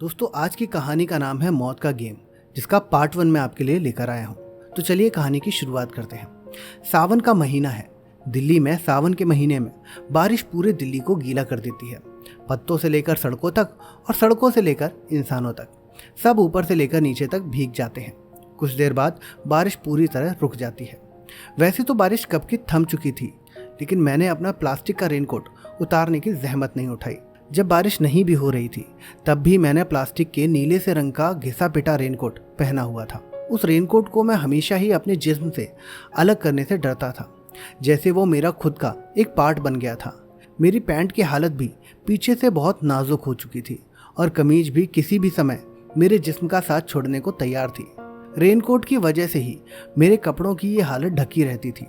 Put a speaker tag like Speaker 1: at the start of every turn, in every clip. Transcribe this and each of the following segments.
Speaker 1: दोस्तों, आज की कहानी का नाम है मौत का गेम, जिसका पार्ट 1 मैं आपके लिए लेकर आया हूँ। तो चलिए कहानी की शुरुआत करते हैं। सावन का महीना है। दिल्ली में सावन के महीने में बारिश पूरे दिल्ली को गीला कर देती है। पत्तों से लेकर सड़कों तक और सड़कों से लेकर इंसानों तक, सब ऊपर से लेकर नीचे तक भीग जाते हैं। कुछ देर बाद बारिश पूरी तरह रुक जाती है। वैसे तो बारिश कब की थम चुकी थी, लेकिन मैंने अपना प्लास्टिक का रेनकोट उतारने की जहमत नहीं उठाई। जब बारिश नहीं भी हो रही थी, तब भी मैंने प्लास्टिक के नीले से रंग का घिसा पिटा रेनकोट पहना हुआ था। उस रेनकोट को मैं हमेशा ही अपने जिस्म से अलग करने से डरता था, जैसे वो मेरा खुद का एक पार्ट बन गया था। मेरी पैंट की हालत भी पीछे से बहुत नाजुक हो चुकी थी और कमीज भी किसी भी समय मेरे जिस्म का साथ छोड़ने को तैयार थी। रेनकोट की वजह से ही मेरे कपड़ों की ये हालत ढकी रहती थी।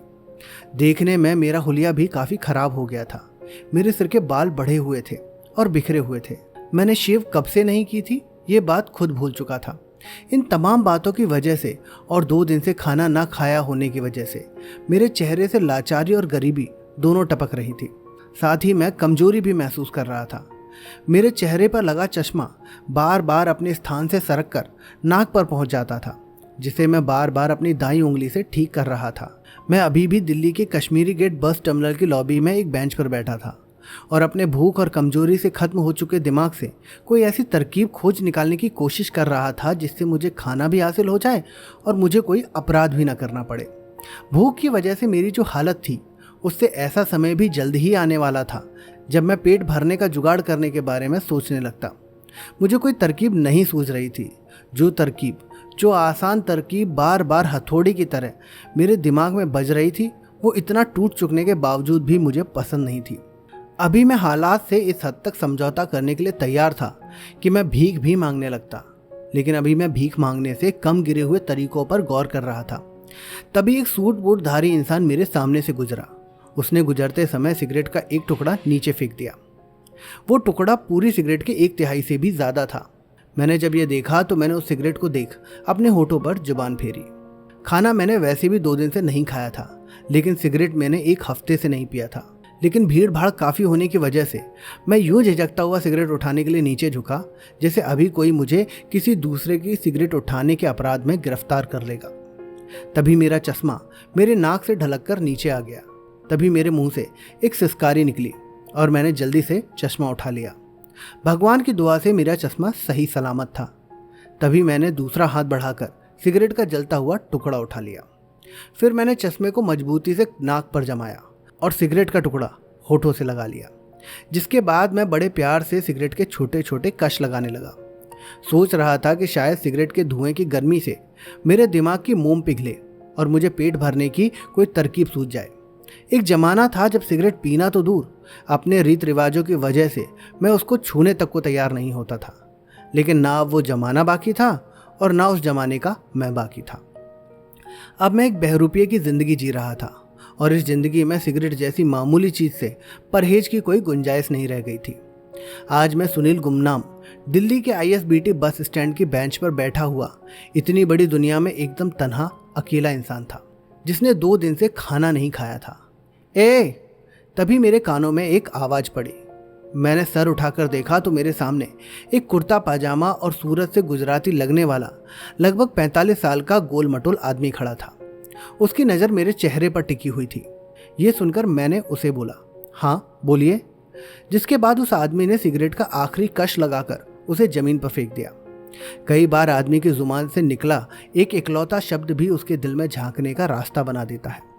Speaker 1: देखने में मेरा हुलिया भी काफ़ी खराब हो गया था। मेरे सिर के बाल बढ़े हुए थे और बिखरे हुए थे। मैंने शेव कब से नहीं की थी, ये बात खुद भूल चुका था। इन तमाम बातों की वजह से और 2 दिन से खाना ना खाया होने की वजह से मेरे चेहरे से लाचारी और गरीबी दोनों टपक रही थी। साथ ही मैं कमजोरी भी महसूस कर रहा था। मेरे चेहरे पर लगा चश्मा बार बार अपने स्थान से सरक कर नाक पर पहुंच जाता था, जिसे मैं बार बार अपनी दाईं उंगली से ठीक कर रहा था। मैं अभी भी दिल्ली के कश्मीरी गेट बस टर्मिनल की लॉबी में एक बेंच पर बैठा था और अपने भूख और कमजोरी से खत्म हो चुके दिमाग से कोई ऐसी तरकीब खोज निकालने की कोशिश कर रहा था जिससे मुझे खाना भी हासिल हो जाए और मुझे कोई अपराध भी ना करना पड़े। भूख की वजह से मेरी जो हालत थी, उससे ऐसा समय भी जल्द ही आने वाला था जब मैं पेट भरने का जुगाड़ करने के बारे में सोचने लगता। मुझे कोई तरकीब नहीं सूझ रही थी। जो आसान तरकीब बार बार हथौड़ी की तरह मेरे दिमाग में बज रही थी, वो इतना टूट चुकने के बावजूद भी मुझे पसंद नहीं थी। अभी मैं हालात से इस हद तक समझौता करने के लिए तैयार था कि मैं भीख भी मांगने लगता, लेकिन अभी मैं भीख मांगने से कम गिरे हुए तरीकों पर गौर कर रहा था। तभी एक सूट बूट धारी इंसान मेरे सामने से गुजरा। उसने गुजरते समय सिगरेट का एक टुकड़ा नीचे फेंक दिया। वो टुकड़ा पूरी सिगरेट के 1/3 से भी ज़्यादा था। मैंने जब ये देखा तो मैंने उस सिगरेट को देख अपने होठों पर जुबान फेरी। खाना मैंने वैसे भी 2 दिन से नहीं खाया था, लेकिन सिगरेट मैंने 1 हफ्ते से नहीं पिया था। लेकिन भीड़ भाड़ काफ़ी होने की वजह से मैं यूं झिझकता हुआ सिगरेट उठाने के लिए नीचे झुका, जैसे अभी कोई मुझे किसी दूसरे की सिगरेट उठाने के अपराध में गिरफ्तार कर लेगा। तभी मेरा चश्मा मेरे नाक से ढलक कर नीचे आ गया। तभी मेरे मुंह से एक सिसकारी निकली और मैंने जल्दी से चश्मा उठा लिया। भगवान की दुआ से मेरा चश्मा सही सलामत था। तभी मैंने दूसरा हाथ बढ़ाकर सिगरेट का जलता हुआ टुकड़ा उठा लिया। फिर मैंने चश्मे को मजबूती से नाक पर जमाया और सिगरेट का टुकड़ा होठों से लगा लिया, जिसके बाद मैं बड़े प्यार से सिगरेट के छोटे छोटे कश लगाने लगा। सोच रहा था कि शायद सिगरेट के धुएं की गर्मी से मेरे दिमाग की मोम पिघले और मुझे पेट भरने की कोई तरकीब सूझ जाए। एक जमाना था जब सिगरेट पीना तो दूर, अपने रीत रिवाजों की वजह से मैं उसको छूने तक को तैयार नहीं होता था। लेकिन ना अब वो जमाना बाकी था और ना उस जमाने का मैं बाकी था। अब मैं एक बहरूपिये की ज़िंदगी जी रहा था और इस ज़िंदगी में सिगरेट जैसी मामूली चीज़ से परहेज की कोई गुंजाइश नहीं रह गई थी। आज मैं सुनील गुमनाम दिल्ली के ISBT बस स्टैंड की बेंच पर बैठा हुआ इतनी बड़ी दुनिया में एकदम तन्हा अकेला इंसान था, जिसने 2 दिन से खाना नहीं खाया था। तभी मेरे कानों में एक आवाज़ पड़ी। मैंने सर उठाकर देखा तो मेरे सामने एक कुर्ता पाजामा और सूरत से गुजराती लगने वाला लगभग 45 साल का गोल मटोल आदमी खड़ा था। उसकी नज़र मेरे चेहरे पर टिकी हुई थी। ये सुनकर मैंने उसे बोला, हाँ बोलिए। जिसके बाद उस आदमी ने सिगरेट का आखिरी कश लगाकर उसे ज़मीन पर फेंक दिया। कई बार आदमी की जुबान से निकला एक इकलौता शब्द भी उसके दिल में झांकने का रास्ता बना देता है।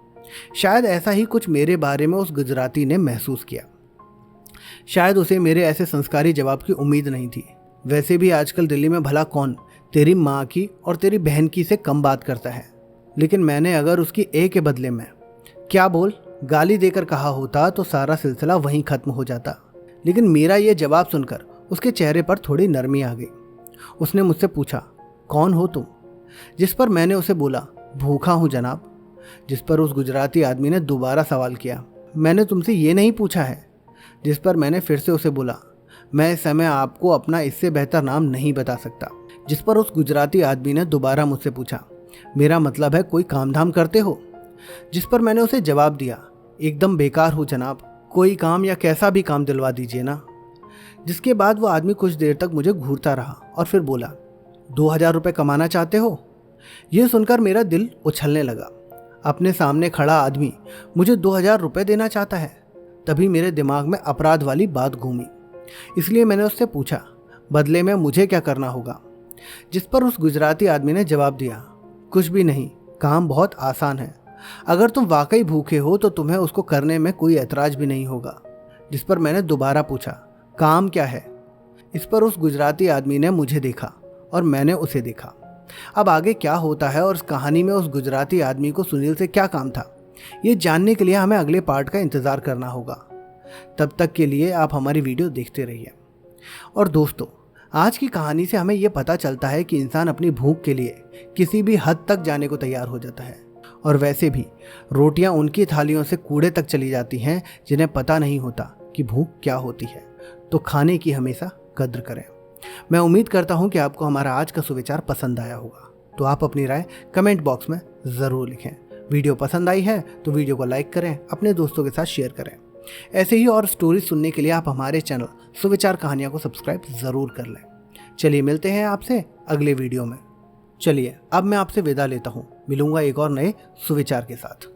Speaker 1: शायद ऐसा ही कुछ मेरे बारे में उस गुजराती ने महसूस किया। शायद उसे मेरे ऐसे संस्कारी जवाब की उम्मीद नहीं थी। वैसे भी आजकल दिल्ली में भला कौन तेरी माँ की और तेरी बहन की से कम बात करता है, लेकिन मैंने अगर उसकी के बदले में क्या बोल गाली देकर कहा होता तो सारा सिलसिला वहीं खत्म हो जाता। लेकिन मेरा ये जवाब सुनकर उसके चेहरे पर थोड़ी नरमी आ गई। उसने मुझसे पूछा, कौन हो तुम? जिस पर मैंने उसे बोला, भूखा हूँ जनाब। जिस पर उस गुजराती आदमी ने दोबारा सवाल किया, मैंने तुमसे ये नहीं पूछा है। जिस पर मैंने फिर से उसे बोला, मैं इस समय आपको अपना इससे बेहतर नाम नहीं बता सकता। जिस पर उस गुजराती आदमी ने दोबारा मुझसे पूछा, मेरा मतलब है कोई काम धाम करते हो? जिस पर मैंने उसे जवाब दिया, एकदम बेकार हूँ जनाब, कोई काम या कैसा भी काम दिलवा दीजिए ना। जिसके बाद वो आदमी कुछ देर तक मुझे घूरता रहा और फिर बोला, 2000 रुपये कमाना चाहते हो? ये सुनकर मेरा दिल उछलने लगा। अपने सामने खड़ा आदमी मुझे 2000 रुपये देना चाहता है। तभी मेरे दिमाग में अपराध वाली बात घूमी, इसलिए मैंने उससे पूछा, बदले में मुझे क्या करना होगा? जिस पर उस गुजराती आदमी ने जवाब दिया, कुछ भी नहीं, काम बहुत आसान है। अगर तुम वाकई भूखे हो तो तुम्हें उसको करने में कोई ऐतराज भी नहीं होगा। जिस पर मैंने दोबारा पूछा, काम क्या है? इस पर उस गुजराती आदमी ने मुझे देखा और मैंने उसे देखा। अब आगे क्या होता है और उस कहानी में उस गुजराती आदमी को सुनील से क्या काम था, ये जानने के लिए हमें अगले पार्ट का इंतज़ार करना होगा। तब तक के लिए आप हमारी वीडियो देखते रहिए। और दोस्तों, आज की कहानी से हमें यह पता चलता है कि इंसान अपनी भूख के लिए किसी भी हद तक जाने को तैयार हो जाता है। और वैसे भी रोटियां उनकी थालियों से कूड़े तक चली जाती हैं जिन्हें पता नहीं होता कि भूख क्या होती है। तो खाने की हमेशा कद्र करें। मैं उम्मीद करता हूं कि आपको हमारा आज का सुविचार पसंद आया होगा। तो आप अपनी राय कमेंट बॉक्स में ज़रूर लिखें। वीडियो पसंद आई है तो वीडियो को लाइक करें, अपने दोस्तों के साथ शेयर करें। ऐसे ही और स्टोरी सुनने के लिए आप हमारे चैनल सुविचार कहानियाँ को सब्सक्राइब ज़रूर कर लें। चलिए मिलते हैं आपसे अगले वीडियो में। चलिए अब मैं आपसे विदा लेता हूँ। मिलूंगा एक और नए सुविचार के साथ।